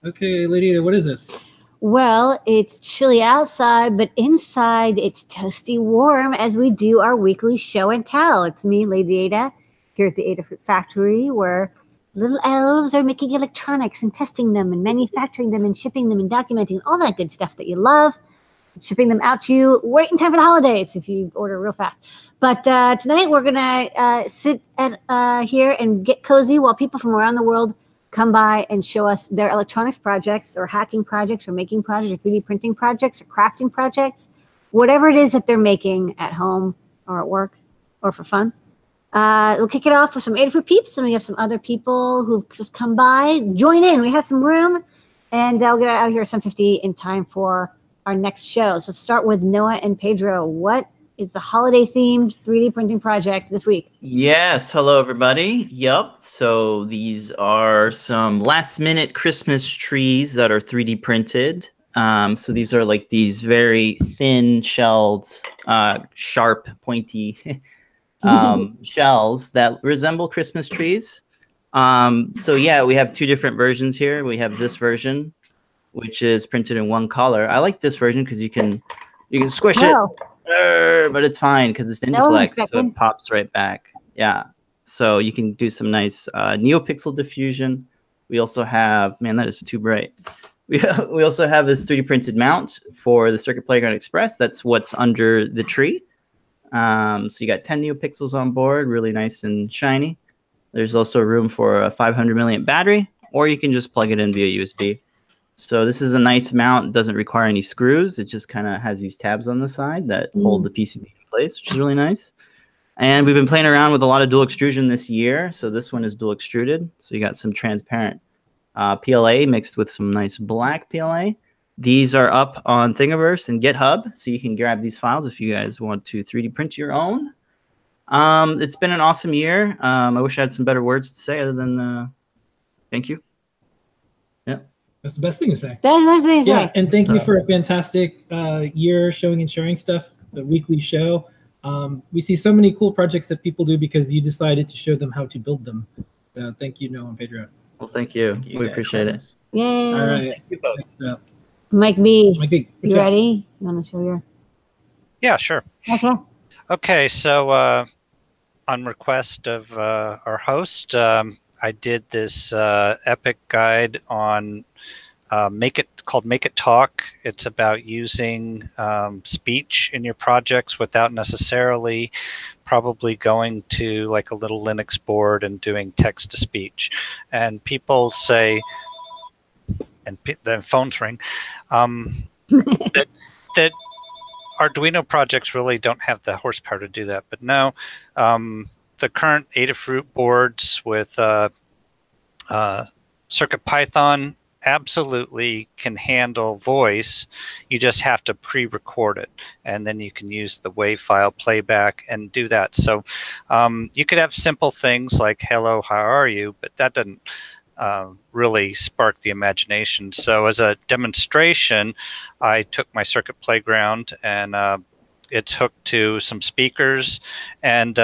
Okay, Lady Ada, what is this? Well, it's chilly outside, but inside it's toasty warm as we do our weekly show and tell. It's me, Lady Ada, here at the Adafruit factory, where little elves are making electronics and testing them and manufacturing them and shipping them and documenting all that good stuff that you love. Shipping them out to you right in time for the holidays if you order real fast. But tonight we're gonna sit at here and get cozy while people from around the world come by and show us their electronics projects or hacking projects or making projects or 3D printing projects or crafting projects, whatever it is that they're making at home or at work or for fun. We'll kick it off with some Adafruit peeps, and we have some other people who just come by. Join in. We have some room, and we'll get out of here at 7:50 in time for our next show. So let's start with Noah and Pedro. What is the holiday-themed 3D printing project this week? Yes, hello everybody. Yep, so these are some last-minute Christmas trees that are 3D printed. So these are like these very thin-shelled, sharp, pointy shells that resemble Christmas trees. So yeah, we have two different versions here. We have this version, which is printed in one color. I like this version because you can squish it, but it's fine because it's Indiflex, so it pops right back. Yeah, so you can do some nice Neopixel diffusion. We also have, man, that is too bright. We also have this 3D printed mount for the Circuit Playground Express. That's what's under the tree. So you got 10 Neopixels on board, really nice and shiny. There's also room for a 500 milliamp battery, or you can just plug it in via USB. So this is a nice mount. It doesn't require any screws. It just kind of has these tabs on the side that hold the PCB in place, which is really nice. And we've been playing around with a lot of dual extrusion this year. So this one is dual extruded. So you got some transparent PLA mixed with some nice black PLA. These are up on Thingiverse and GitHub. So you can grab these files if you guys want to 3D print your own. It's been an awesome year. I wish I had some better words to say other than thank you. Yeah. That's the best thing to say. That's the best thing to say. Yeah, and thank you for a fantastic year showing and sharing stuff, the weekly show. We see so many cool projects that people do because you decided to show them how to build them. So thank you, Noah and Pedro. Well, thank you. We appreciate it. Yay. All right. Thank you both. Mike B. Mike B. You ready? You want to show your? Yeah, sure. Okay. Okay, so on request of our host, I did this epic guide on called Make It Talk. It's about using speech in your projects without necessarily probably going to like a little Linux board and doing text to speech. And people say, and then phones ring, that Arduino projects really don't have the horsepower to do that. But no, the current Adafruit boards with CircuitPython absolutely can handle voice. You just have to pre-record it, and then you can use the WAV file playback and do that. So you could have simple things like "Hello, how are you?" but that doesn't really spark the imagination. So as a demonstration, I took my Circuit Playground and it's hooked to some speakers, and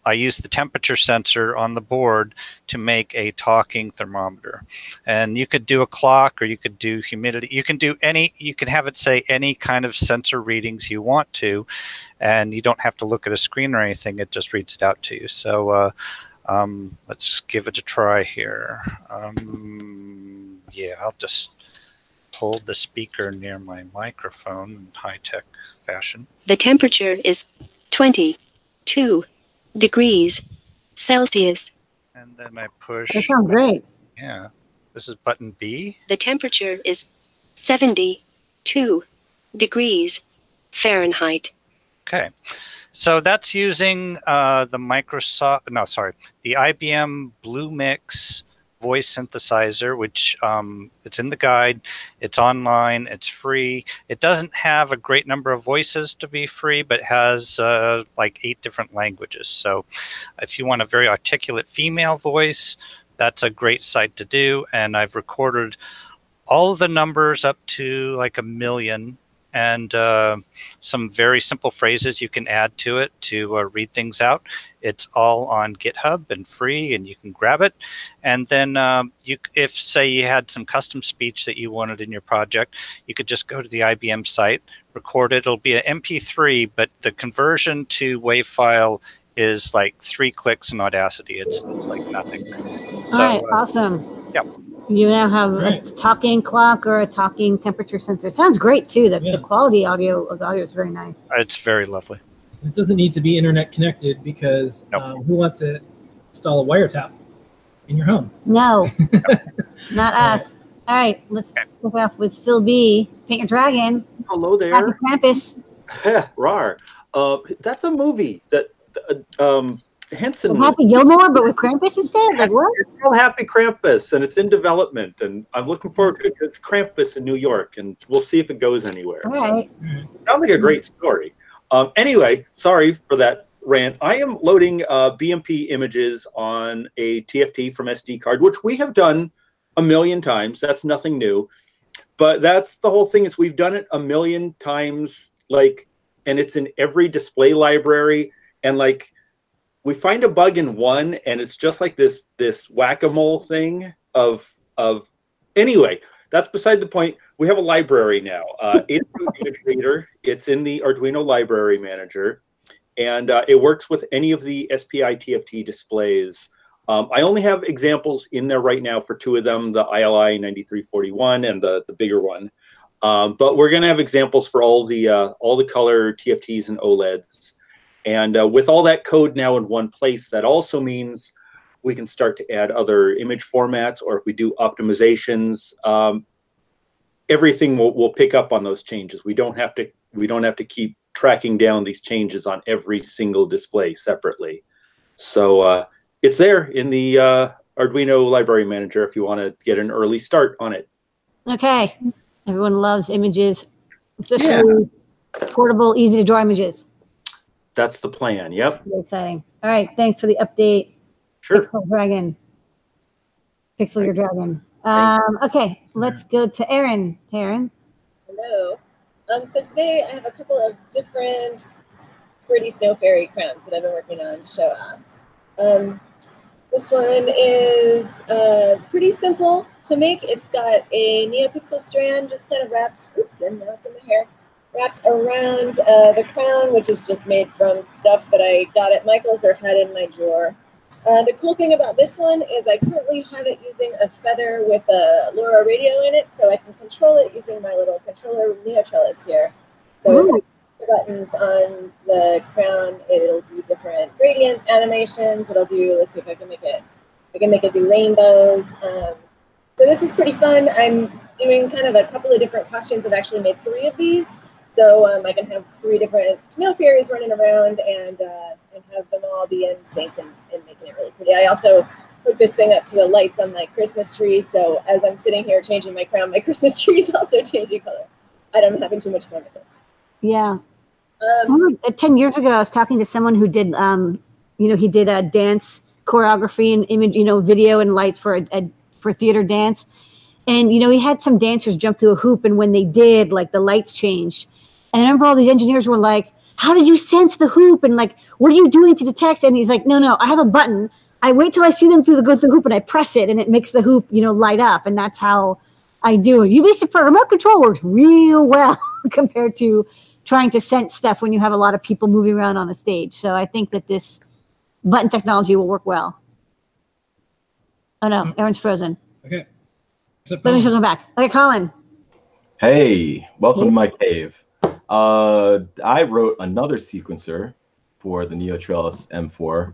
I used the temperature sensor on the board to make a talking thermometer. And you could do a clock, or you could do humidity. You can do any, you can have it say any kind of sensor readings you want to, and you don't have to look at a screen or anything. It just reads it out to you. So let's give it a try here. Yeah, I'll just hold the speaker near my microphone in high-tech fashion. The temperature is 22 degrees Celsius. And then I push. That sounds great. Yeah. This is button B. The temperature is 72 degrees Fahrenheit. Okay. So that's using the IBM Bluemix voice synthesizer, which it's in the guide, it's online, it's free. It doesn't have a great number of voices to be free, but has like 8 different languages. So if you want a very articulate female voice, that's a great site to do. And I've recorded all the numbers up to like 1 million and some very simple phrases you can add to it to read things out. It's all on GitHub and free, and you can grab it. And then if, say, you had some custom speech that you wanted in your project, you could just go to the IBM site, record it. It'll be an MP3, but the conversion to WAV file is like 3 clicks in Audacity. It's like nothing. So, all right, awesome. Yep. You now have a talking clock or a talking temperature sensor. Sounds great too. The quality of the audio is very nice. It's very lovely. It doesn't need to be internet connected because who wants to install a wiretap in your home? No, not us. All right, let's kick off with Phil B. Paint Your Dragon. Hello there. Happy Krampus. Rar. That's a movie that Henson was. Happy Gilmore, but with Krampus instead? Like what? It's called Happy Krampus, and it's in development, and I'm looking forward to it. It's Krampus in New York, and we'll see if it goes anywhere. All right. Sounds like a great story. Anyway, sorry for that rant. I am loading BMP images on a TFT from SD card, which we have done a million times. That's nothing new. But that's the whole thing, is we've done it a million times, like, and it's in every display library. And like, we find a bug in one, and it's just like this whack-a-mole thing of anyway, that's beside the point. We have a library now. Adafruit Image Reader. It's in the Arduino Library Manager, and it works with any of the SPI TFT displays. I only have examples in there right now for 2 of them, the ILI 9341 and the bigger one. But we're going to have examples for all the color TFTs and OLEDs. And with all that code now in one place, that also means we can start to add other image formats, or if we do optimizations, everything will pick up on those changes. We don't have to keep tracking down these changes on every single display separately. So it's there in the Arduino Library Manager if you want to get an early start on it. Okay. Everyone loves images, especially portable, easy to draw images. That's the plan. Yep. Very exciting. All right. Thanks for the update. Sure. Pixel Dragon. Pixel your dragon. Okay. Let's go to Erin. Erin. Hello. So today I have a couple of different pretty snow fairy crowns that I've been working on to show off. This one is pretty simple to make. It's got a Neopixel strand just kind of wrapped, and now it's in my hair, wrapped around the crown, which is just made from stuff that I got at Michael's or had in my drawer. The cool thing about this one is I currently have it using a feather with a LoRa radio in it, so I can control it using my little controller Neotrellis here. So as I push the buttons on the crown, it'll do different gradient animations. It'll do, let's see if I can make it do rainbows. So this is pretty fun. I'm doing kind of a couple of different costumes. I've actually made 3 of these. So I can have 3 different snow fairies running around and have them all be in sync and making it really pretty. I also hooked this thing up to the lights on my Christmas tree. So as I'm sitting here changing my crown, my Christmas tree is also changing color. And I'm having too much fun with this. Yeah. 10 years ago, I was talking to someone who did, he did a dance choreography and image, video and lights for theater dance. And, he had some dancers jump through a hoop, and when they did, like, the lights changed. And I remember all these engineers were like, how did you sense the hoop? And, like, what are you doing to detect? And he's like, no, I have a button. I wait till I see them go through the hoop, and I press it, and it makes the hoop, light up. And that's how I do it. You'd be surprised. Remote control works real well compared to trying to sense stuff when you have a lot of people moving around on a stage. So I think that this button technology will work well. Oh, no, Erin's frozen. Okay. Let me come back. Okay, Colin. Hey, welcome to my cave. I wrote another sequencer for the Neotrellis M4,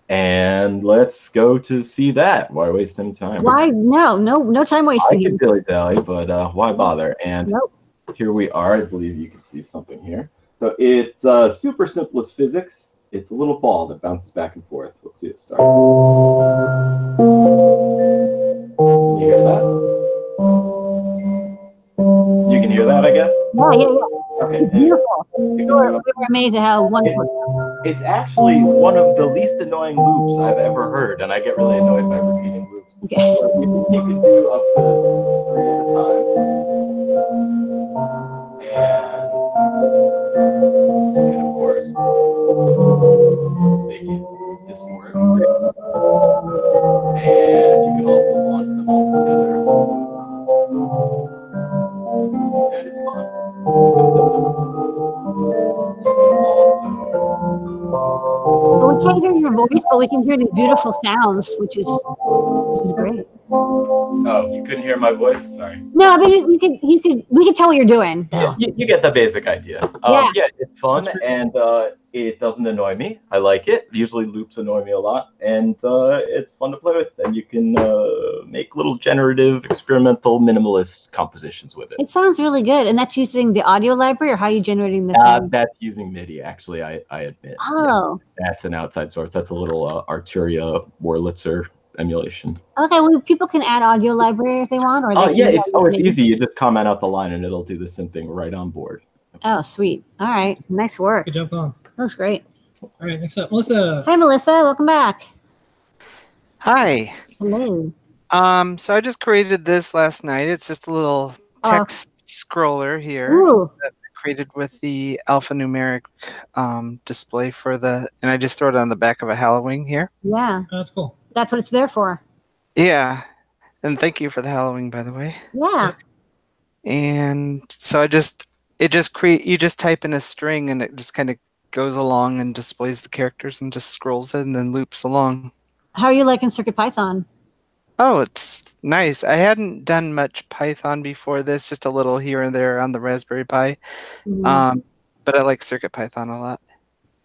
and let's go to see that. Why waste any time? Why? No time wasting. I can dilly-dally, but why bother? And here we are. I believe you can see something here. So it's super simplest physics. It's a little ball that bounces back and forth. Let's see it start. Can you hear that? You can hear that, I guess? Yeah. Okay. It's beautiful. We were amazed at how wonderful it is. It's actually one of the least annoying loops I've ever heard, and I get really annoyed by repeating loops. Okay. So you can do up to 3 at a time. And we can hear these beautiful sounds, which is great. Oh, you couldn't hear my voice? Sorry. No, but we can tell what you're doing. Yeah, you get the basic idea. Yeah. Yeah, it's fun and it doesn't annoy me. I like it. Usually loops annoy me a lot, and it's fun to play with. And you can make little generative, experimental, minimalist compositions with it. It sounds really good. And that's using the audio library, or how are you generating the sound? That's using MIDI, actually, I admit. Oh. Yeah, that's an outside source. That's a little Arturia Wurlitzer emulation. Okay, well, people can add audio library if they want, or they it's easy. You just comment out the line and it'll do the same thing right on board. Oh, sweet. All right, nice work. Good job, Colin. That was great. All right, next up, Melissa. Hi, Melissa. Welcome back. Hi. Hello. So I just created this last night. It's just a little text scroller here that I created with the alphanumeric display and I just throw it on the back of a hallowing here. Yeah. Oh, that's cool. That's what it's there for. Yeah. And thank you for the hallowing, by the way. Yeah. And so you just type in a string and it just kind of goes along and displays the characters and just scrolls it and then loops along. How are you liking CircuitPython? Oh, it's nice. I hadn't done much Python before this, just a little here and there on the Raspberry Pi. Mm-hmm. But I like CircuitPython a lot.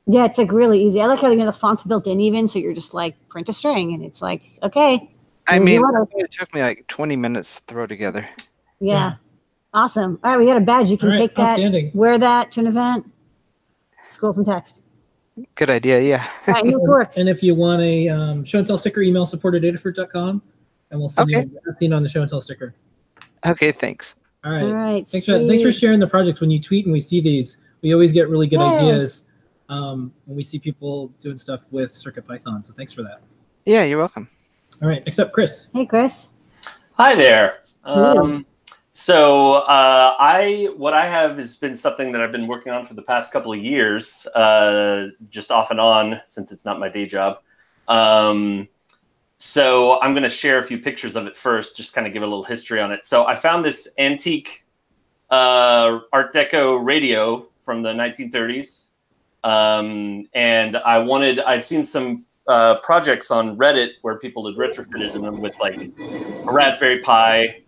Yeah, it's like really easy. I like how the font's built in even, so you're just like print a string and it's like, okay. I mean, it took me like 20 minutes to throw together. Yeah. Awesome. All right, we got a badge. You can take that, wear that to an event, scroll some text. Good idea, yeah. All right, nice work. And if you want a show and tell sticker, email support@adafruit.com and we'll send you a scene on the show and tell sticker. Okay, thanks. All right. All right. Thanks for sharing the project. When you tweet and we see these, we always get really good ideas when we see people doing stuff with CircuitPython. So thanks for that. Yeah, you're welcome. All right, next up, Chris. Hey, Chris. Hi there. So what I have has been something that I've been working on for the past couple of years, just off and on since it's not my day job. So I'm going to share a few pictures of it first, just kind of give a little history on it. So I found this antique Art Deco radio from the 1930s. And I'd seen some projects on Reddit where people had retrofitted them with like a Raspberry Pi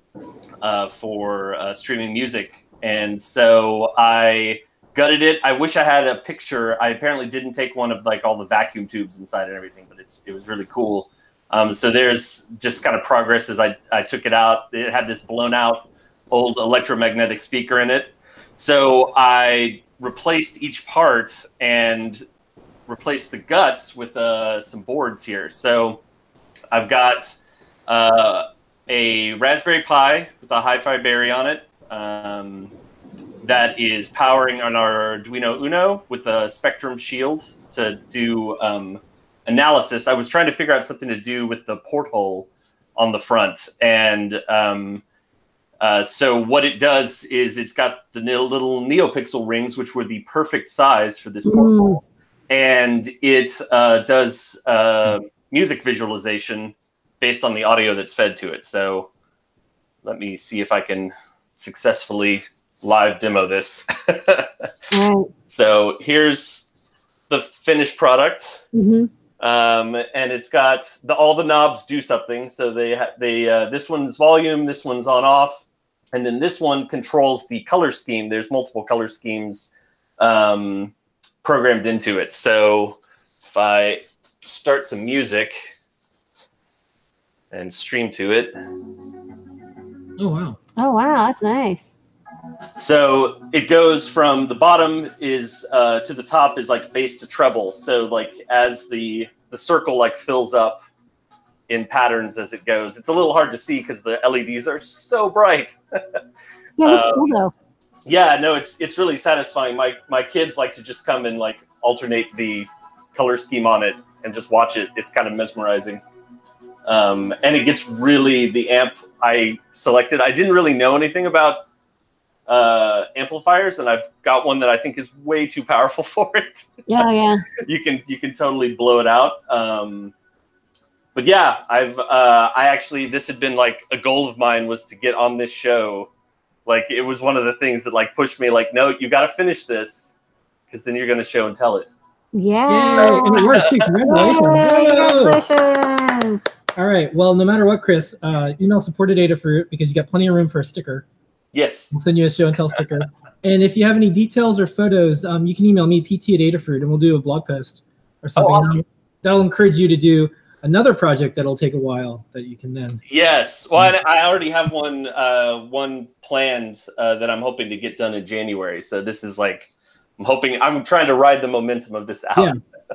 for streaming music. And so I gutted it. I wish I had a picture. I apparently didn't take one of like all the vacuum tubes inside and everything, but it was really cool. So there's just kind of progress as I took it out. It had this blown out old electromagnetic speaker in it. So I replaced each part and replaced the guts with some boards here. So I've got a Raspberry Pi with a hi-fi berry on it that is powering on our Arduino Uno with a Spectrum shield to do analysis. I was trying to figure out something to do with the porthole on the front. And so what it does is it's got the little Neopixel rings, which were the perfect size for this porthole. And it does music visualization based on the audio that's fed to it. So let me see if I can successfully live demo this. So here's the finished product. And it's got all the knobs do something. So this one's volume, this one's on off, and then this one controls the color scheme. There's multiple color schemes programmed into it. So if I start some music and stream to it. Oh, wow. Oh, wow. That's nice. So it goes from the bottom is to the top is like bass to treble. So like as the circle like fills up in patterns as it goes. It's a little hard to see because the LEDs are so bright. Yeah, that's cool though. Yeah, no, it's really satisfying. My kids like to just come and like alternate the color scheme on it and just watch it. It's kind of mesmerizing. And it gets really, the amp I selected, I didn't really know anything about amplifiers, and I've got one that I think is way too powerful for it. Yeah. You can totally blow it out. But yeah, this had been like a goal of mine was to get on this show. Like it was one of the things that like pushed me like, no, you got to finish this because then you're going to show and tell it. Yeah. Yay, and it worked too. Congratulations. Yay, Whoa. congratulations. All right. Well, no matter what, Chris, email support at Adafruit because you got plenty of room for a sticker. Yes. We'll send you a show and tell sticker. And if you have any details or photos, you can email me, pt@Adafruit, and we'll do a blog post or something. Awesome. That'll encourage you to do another project that'll take a while that you can then. Yes. Well, I already have one planned that I'm hoping to get done in January. So this is like, I'm trying to ride the momentum of this out. Yeah.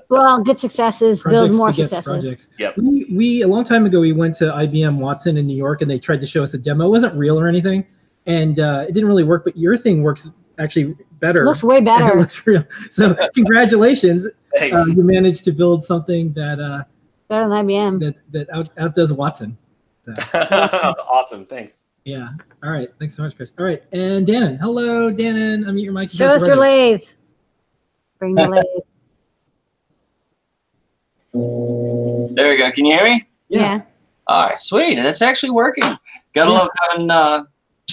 Well, good successes, build more successes. Projects. Yep. We a long time ago we went to IBM Watson in New York and they tried to show us a demo. It wasn't real or anything, and it didn't really work. But your thing works actually better. Looks way better. It looks real. So congratulations. Thanks. You managed to build something that better than IBM. that outdoes Watson. So. Awesome. Thanks. Yeah. All right. Thanks so much, Chris. All right. And Danon. Hello, Danon. Unmute your mic. Show us your lathe. Bring the lathe. There we go. Can you hear me? Yeah. All right, sweet. That's actually working. Gotta love having a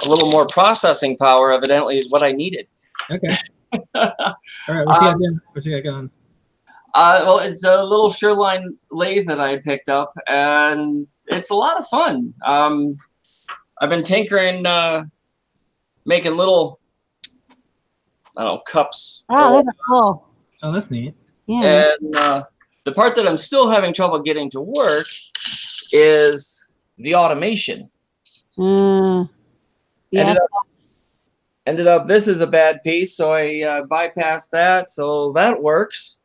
little more processing power, evidently, is what I needed. Okay. All right. What you got going? Well, it's a little Shoreline lathe that I picked up, and it's a lot of fun. I've been tinkering, making little, I don't know, cups. Oh, those are cool. Oh, that's neat. Yeah. And the part that I'm still having trouble getting to work is the automation. Yeah. Ended up, this is a bad piece, so I bypassed that, so that works.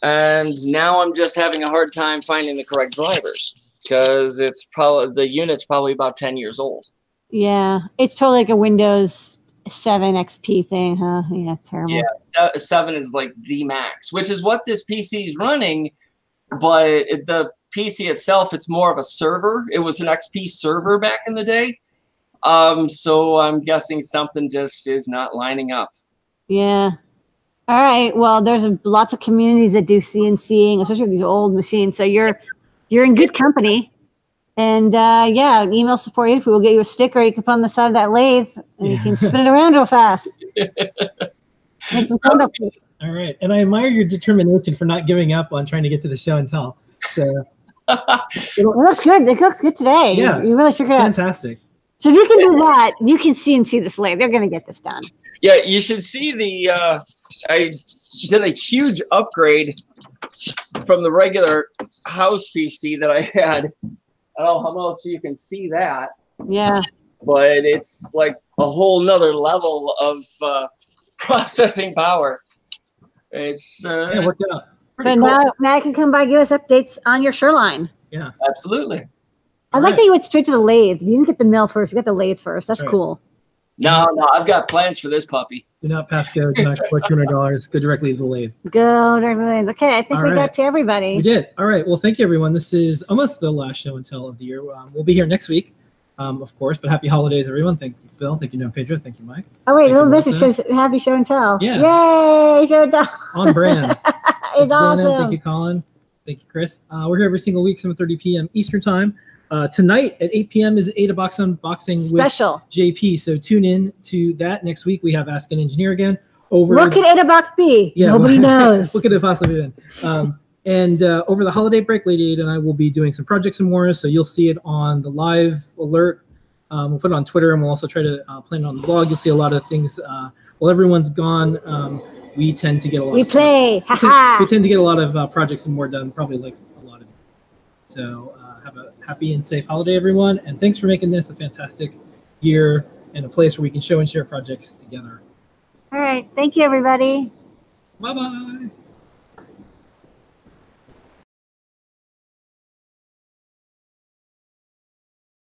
And now I'm just having a hard time finding the correct drivers because the unit's probably about 10 years old. Yeah, it's totally like a Windows 7 XP thing, huh? Yeah, terrible. Yeah, 7 is like the max, which is what this PC is running, but the PC itself, it's more of a server. It was an XP server back in the day. So I'm guessing something just is not lining up. Yeah. All right. Well, there's lots of communities that do CNCing, especially with these old machines. So you're in good company. And yeah, email support if we will get you a sticker you can put on the side of that lathe and you can spin it around real fast. All right. And I admire your determination for not giving up on trying to get to the show and tell. So it looks good. It looks good today. Yeah. You really figured it out. Fantastic. So if you can do that, you can CNC this lathe. They're going to get this done. Yeah, you should see I did a huge upgrade from the regular house PC that I had. I don't know how much you can see that. Yeah. But it's like a whole nother level of processing power. It's yeah, it worked out. But cool. now I can come by and give us updates on your Shoreline. Yeah. Absolutely. I like that you went straight to the lathe. You didn't get the mill first. You got the lathe first. That's cool. No, I've got plans for this puppy. Do not pass go. Do not collect $200. Go directly to the lathe. Go directly to the lathe. Okay, I think we got to everybody. We did. All right. Well, thank you, everyone. This is almost the last show and tell of the year. We'll be here next week, of course. But happy holidays, everyone. Thank you, Phil. Thank you, Noe Pedro. Thank you, Mike. Oh, wait. A little message says happy show and tell. Yeah. Yay, show and tell. On brand. It's awesome. Thank you, Colin. Thank you, Chris. We're here every single week, 7:30 p.m. Eastern Time. Tonight at 8 p.m. is AdaBox Unboxing Special with JP. So tune in to that. Next week we have Ask an Engineer again. What could AdaBox be? Yeah, nobody knows. What could it possibly be? And over the holiday break, Lady Ada and I will be doing some projects and more. So you'll see it on the live alert. We'll put it on Twitter, and we'll also try to plan it on the blog. You'll see a lot of things. While everyone's gone, we tend to get a lot. We play. We tend to get a lot of projects and more done. Probably like a lot of. So. Have a happy and safe holiday, everyone. And thanks for making this a fantastic year and a place where we can show and share projects together. All right. Thank you, everybody. Bye-bye.